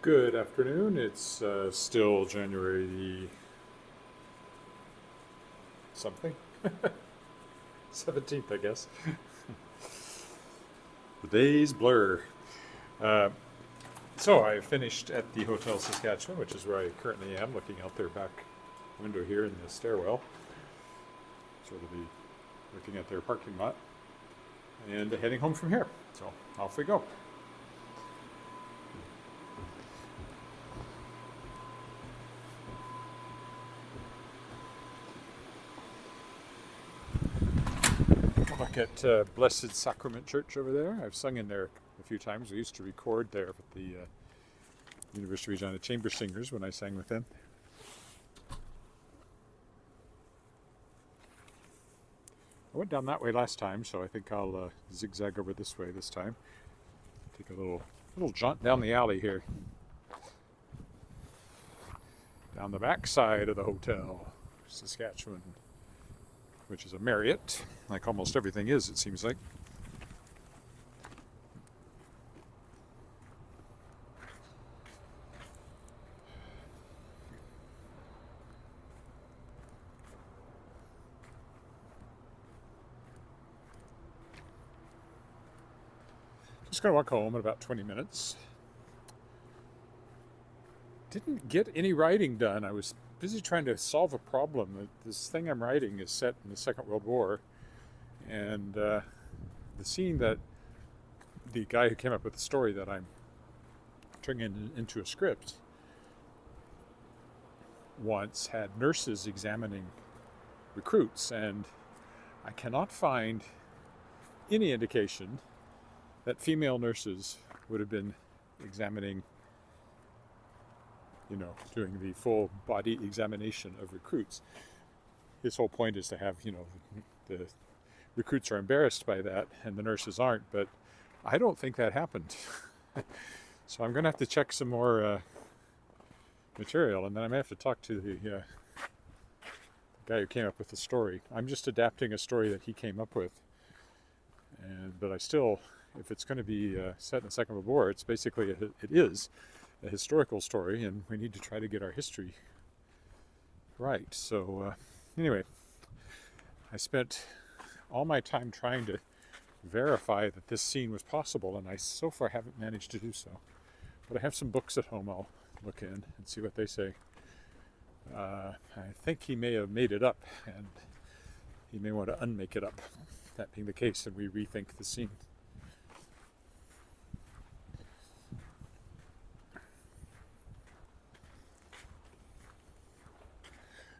Good afternoon. It's still January the something, 17th, I guess. The days blur. Uh, so I finished at the Hotel Saskatchewan, which is where I currently am, looking out their back window here in the stairwell, sort of the looking at their parking lot, and heading home from here. So off we go. Look at Blessed Sacrament Church over there. I've sung in there a few times. We used to record there with the University of Regina Chamber Singers when I sang with them. I went down that way last time, so I think I'll zigzag over this way this time. Take a little jaunt down the alley here. Down the back side of the Hotel Saskatchewan, which is a Marriott, like almost everything is, it seems like. Just gonna walk home in about 20 minutes. Didn't get any writing done. I was busy trying to solve a problem. This thing I'm writing is set in the Second World War, and the scene that the guy who came up with the story that I'm turning into a script once had nurses examining recruits, and I cannot find any indication that female nurses would have been examining, doing the full body examination of recruits. His whole point is to have, the recruits are embarrassed by that and the nurses aren't, but I don't think that happened. So I'm going to have to check some more material, and then I may have to talk to the guy who came up with the story. I'm just adapting a story that he came up with, but I still, if it's going to be set in the Second World War, it is a historical story, and we need to try to get our history right. So anyway, I spent all my time trying to verify that this scene was possible, and I so far haven't managed to do so. But I have some books at home I'll look in and see what they say. I think he may have made it up, and he may want to unmake it up. That being the case, and we rethink the scene.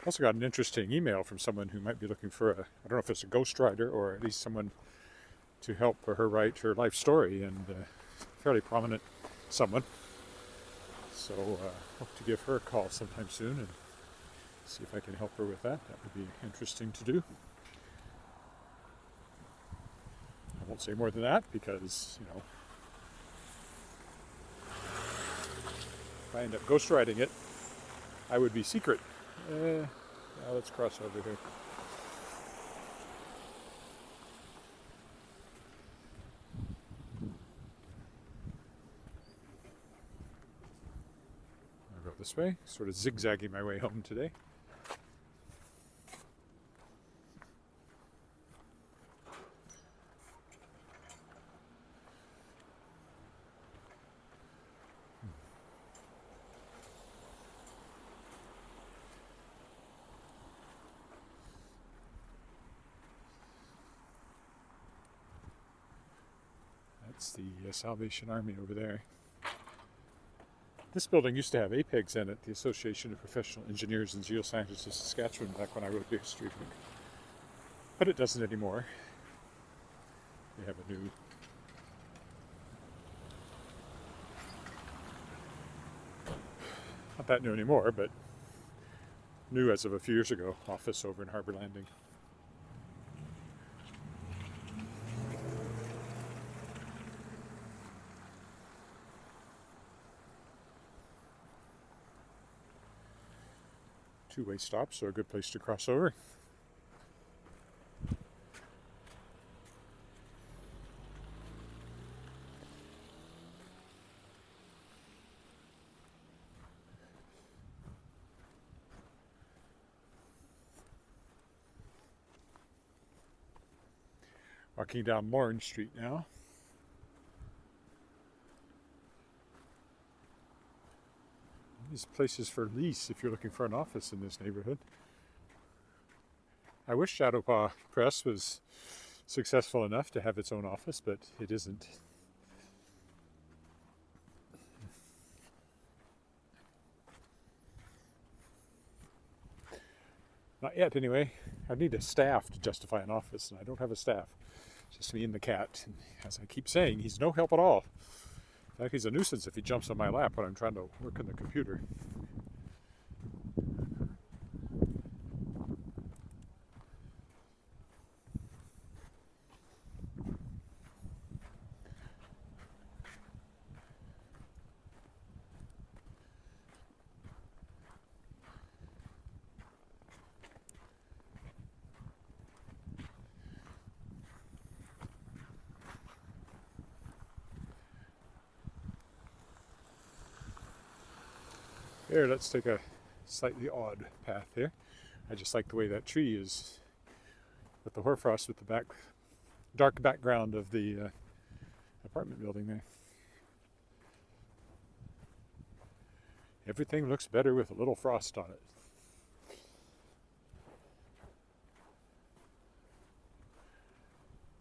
I also got an interesting email from someone who might be looking for I don't know if it's a ghostwriter or at least someone to help her write her life story, and fairly prominent someone. So hope to give her a call sometime soon and see if I can help her with that. That would be interesting to do. I won't say more than that because, if I end up ghostwriting it, I would be secret. Now let's cross over here. I'll go this way, sort of zigzagging my way home today. That's the Salvation Army over there. This building used to have APEGS in it, the Association of Professional Engineers and Geoscientists of Saskatchewan, back when I wrote the history book. But it doesn't anymore. They have a new not that new anymore, but new as of a few years ago, office over in Harbor Landing. Two-way stops, so a good place to cross over. Walking down Lawrence Street now. These places for lease if you're looking for an office in this neighborhood. I wish Shadowpaw Press was successful enough to have its own office, but it isn't. Not yet, anyway. I need a staff to justify an office, and I don't have a staff. It's just me and the cat. And as I keep saying, he's no help at all. In fact, he's a nuisance if he jumps on my lap when I'm trying to work on the computer. Here, let's take a slightly odd path here. I just like the way that tree is with the hoarfrost with the dark background of the apartment building there. Everything looks better with a little frost on it.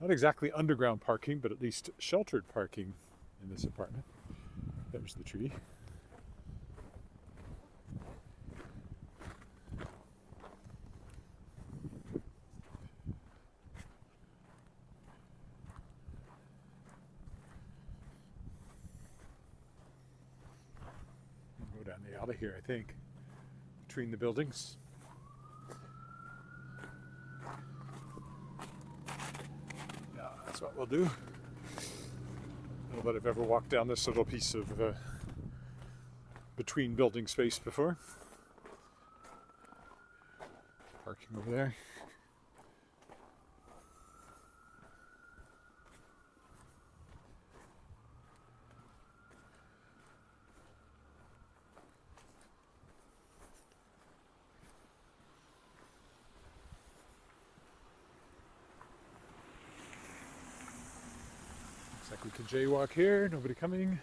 Not exactly underground parking, but at least sheltered parking in this apartment. There's the tree. Down the alley here, I think, between the buildings. Yeah, that's what we'll do. I don't know that I've ever walked down this little piece of between building space before. Parking over there. Looks like we can jaywalk here, nobody coming.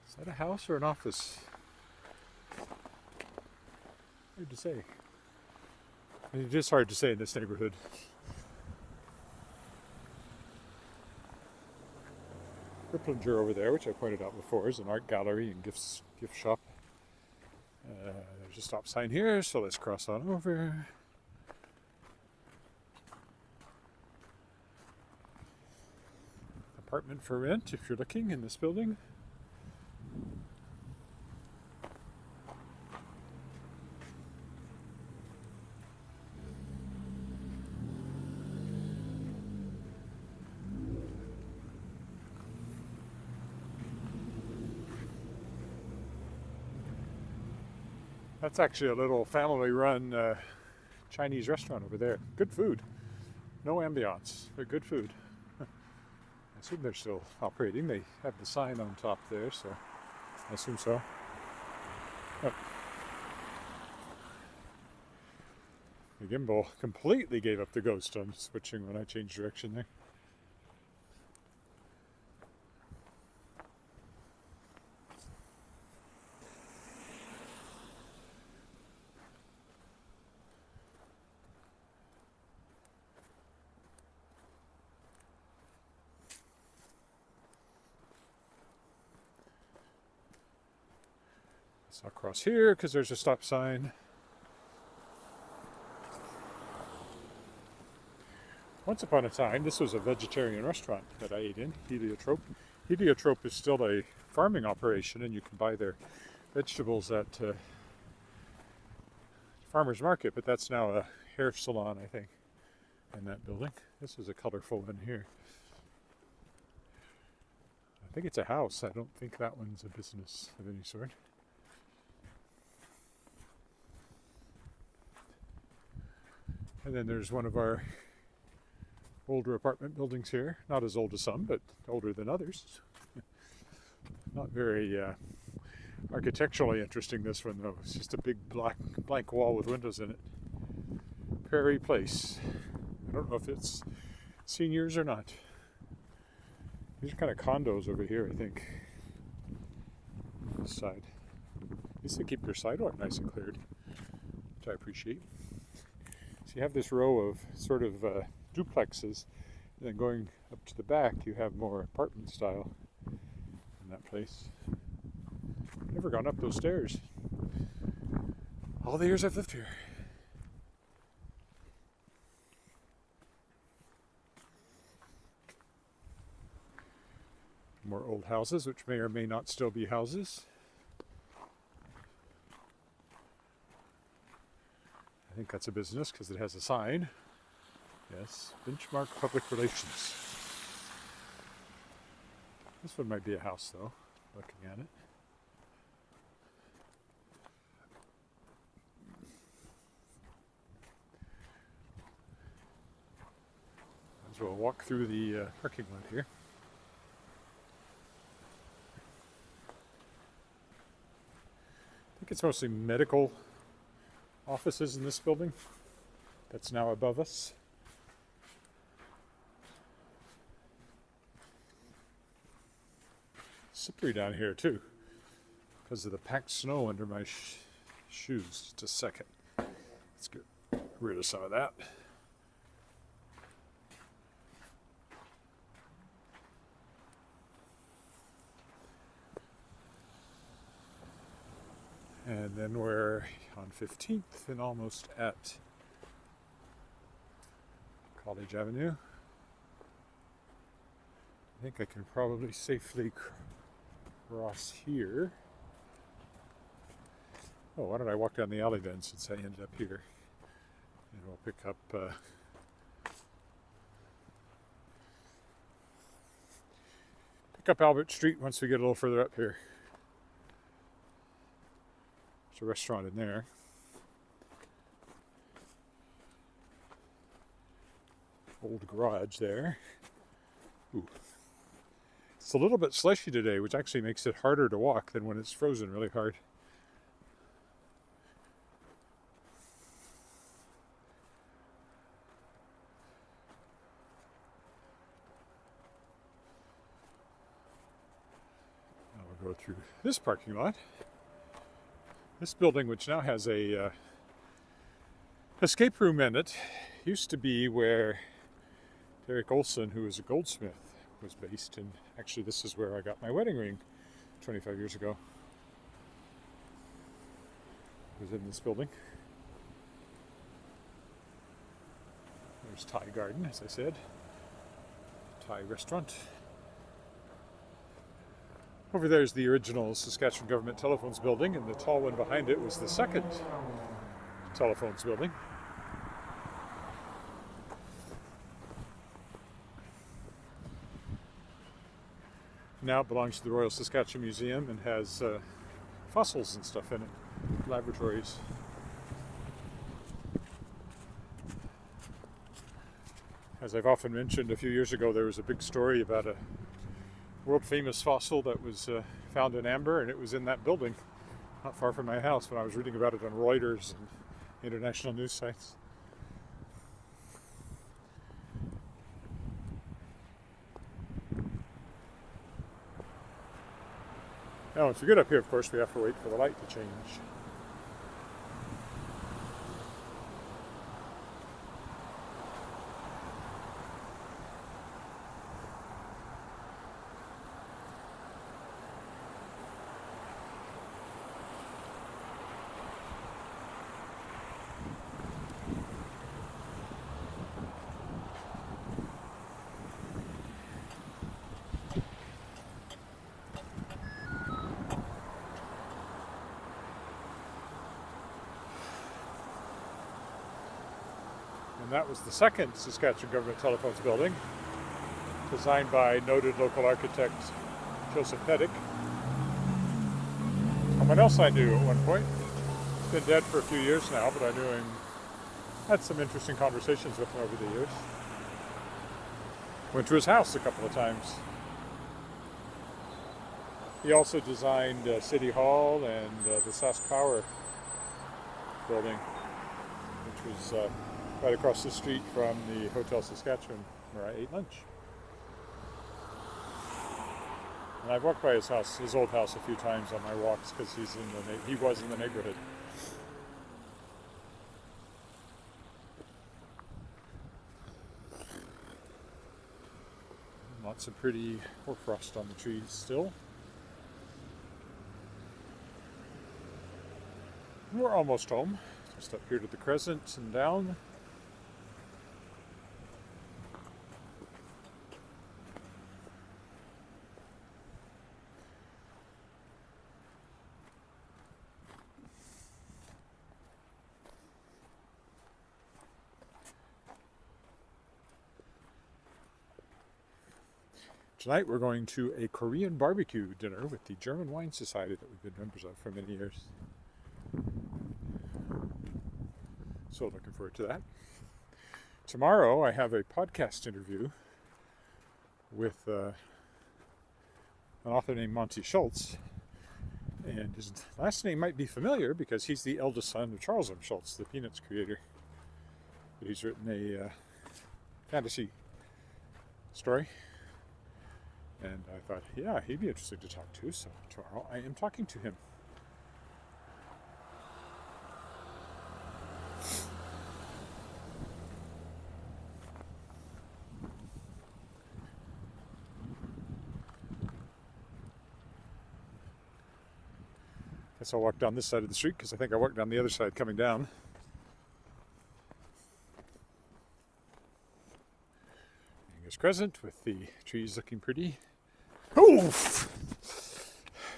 Is that a house or an office? Hard to say. It is hard to say in this neighborhood. Ripplinger over there, which I pointed out before, is an art gallery and gift shop. There's a stop sign here, so let's cross on over. Apartment for rent if you're looking in this building. That's actually a little family-run Chinese restaurant over there. Good food. No ambiance, but good food. I assume they're still operating. They have the sign on top there, so I assume so. Oh. The gimbal completely gave up the ghost on switching when I changed direction there. I'll cross here because there's a stop sign. Once upon a time, this was a vegetarian restaurant that I ate in, Heliotrope. Heliotrope is still a farming operation, and you can buy their vegetables at farmer's market, but that's now a hair salon, I think, in that building. This is a colorful one here. I think it's a house. I don't think that one's a business of any sort. And then there's one of our older apartment buildings here. Not as old as some, but older than others. Not very architecturally interesting, this one, though. It's just a big blank wall with windows in it. Prairie Place. I don't know if it's seniors or not. These are kind of condos over here, I think. This side. At least they keep their sidewalk nice and cleared, which I appreciate. So you have this row of sort of duplexes, and then going up to the back, you have more apartment style in that place. Never gone up those stairs. All the years I've lived here. More old houses, which may or may not still be houses. I think that's a business because it has a sign. Yes, Benchmark Public Relations. This one might be a house though, looking at it. As well walk through the parking lot here. I think it's mostly medical offices in this building that's now above us. Slippery down here too because of the packed snow under my shoes. Just a second. Let's get rid of some of that. And then we're on 15th and almost at College Avenue. I think I can probably safely cross here. Oh, why don't I walk down the alley then, since I ended up here? And we'll pick up Albert Street once we get a little further up here. There's a restaurant in there. Old garage there. Ooh. It's a little bit slushy today, which actually makes it harder to walk than when it's frozen really hard. Now we'll go through this parking lot. This building, which now has a escape room in it, used to be where Derek Olson, who was a goldsmith, was based. And actually this is where I got my wedding ring 25 years ago. It was in this building. There's Thai Garden, as I said. Thai restaurant. Over there is the original Saskatchewan Government Telephones building, and the tall one behind it was the second telephones building. Now it belongs to the Royal Saskatchewan Museum and has fossils and stuff in it, laboratories. As I've often mentioned, a few years ago there was a big story about a world-famous fossil that was found in amber, and it was in that building, not far from my house, when I was reading about it on Reuters and international news sites. Now, once we get up here, of course, we have to wait for the light to change. And that was the second Saskatchewan Government Telephones building, designed by noted local architect Joseph Pettick. Someone else I knew at one point. He's been dead for a few years now, but I knew him, had some interesting conversations with him over the years. Went to his house a couple of times. He also designed City Hall and the Sask Power building, which was right across the street from the Hotel Saskatchewan where I ate lunch. And I've walked by his house, his old house, a few times on my walks because he was in the neighborhood. Lots of pretty hoarfrost on the trees still. We're almost home. Just up here to the crescent and down. Tonight we're going to a Korean barbecue dinner with the German Wine Society that we've been members of for many years. So looking forward to that. Tomorrow I have a podcast interview with an author named Monty Schultz. And his last name might be familiar because he's the eldest son of Charles M. Schultz, the Peanuts creator. But he's written a fantasy story. And I thought, yeah, he'd be interesting to talk to. So tomorrow I am talking to him. Guess I'll walk down this side of the street because I think I walked down the other side coming down. Angus Crescent with the trees looking pretty. Oof!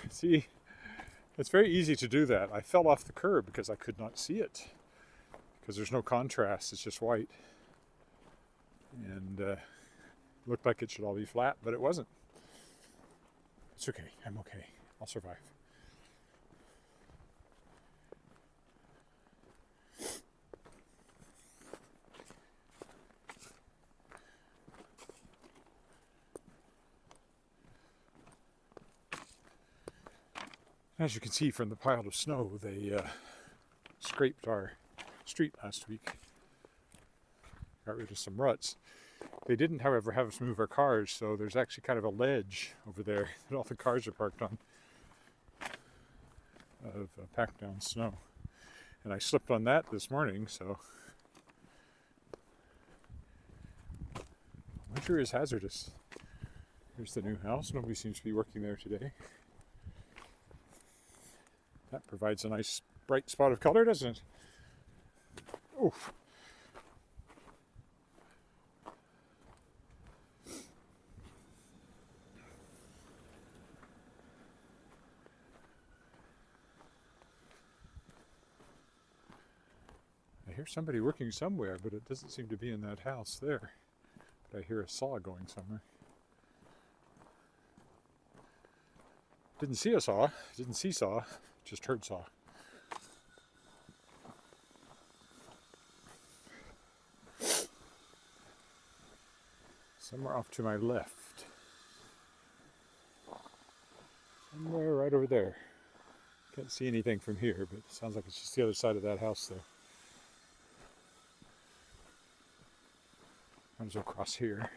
See, it's very easy to do that. I fell off the curb because I could not see it. Because there's no contrast, it's just white. And looked like it should all be flat, but it wasn't. It's okay, I'm okay. I'll survive. As you can see from the pile of snow, they scraped our street last week. Got rid of some ruts. They didn't, however, have us move our cars, so there's actually kind of a ledge over there that all the cars are parked on of packed down snow. And I slipped on that this morning, so winter is hazardous. Here's the new house. Nobody seems to be working there today. That provides a nice bright spot of color, doesn't it? Oof. I hear somebody working somewhere, but it doesn't seem to be in that house there. But I hear a saw going somewhere. Didn't see a saw, didn't see saw. Just heard saw. Somewhere off to my left. Somewhere right over there. Can't see anything from here, but it sounds like it's just the other side of that house there. Might as well cross here.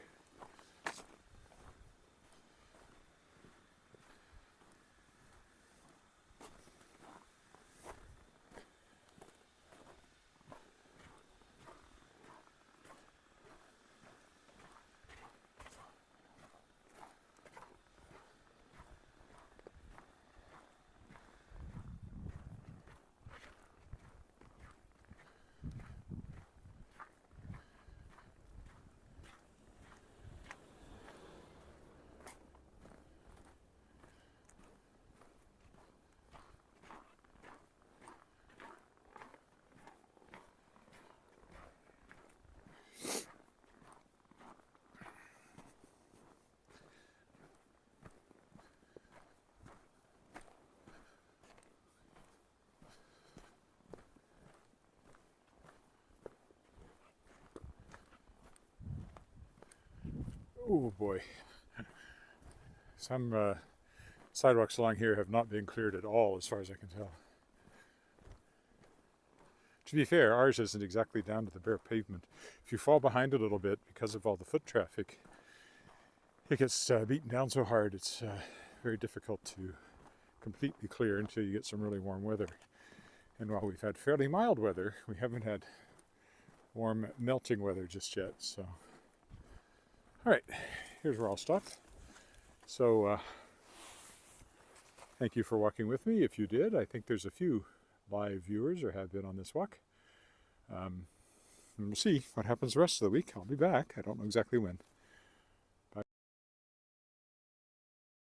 Oh boy. Some sidewalks along here have not been cleared at all as far as I can tell. To be fair, ours isn't exactly down to the bare pavement. If you fall behind a little bit because of all the foot traffic, it gets beaten down so hard it's very difficult to completely clear until you get some really warm weather. And while we've had fairly mild weather, we haven't had warm melting weather just yet. So, all right, here's where I'll stop. So thank you for walking with me. If you did, I think there's a few live viewers or have been on this walk. And we'll see what happens the rest of the week. I'll be back. I don't know exactly when.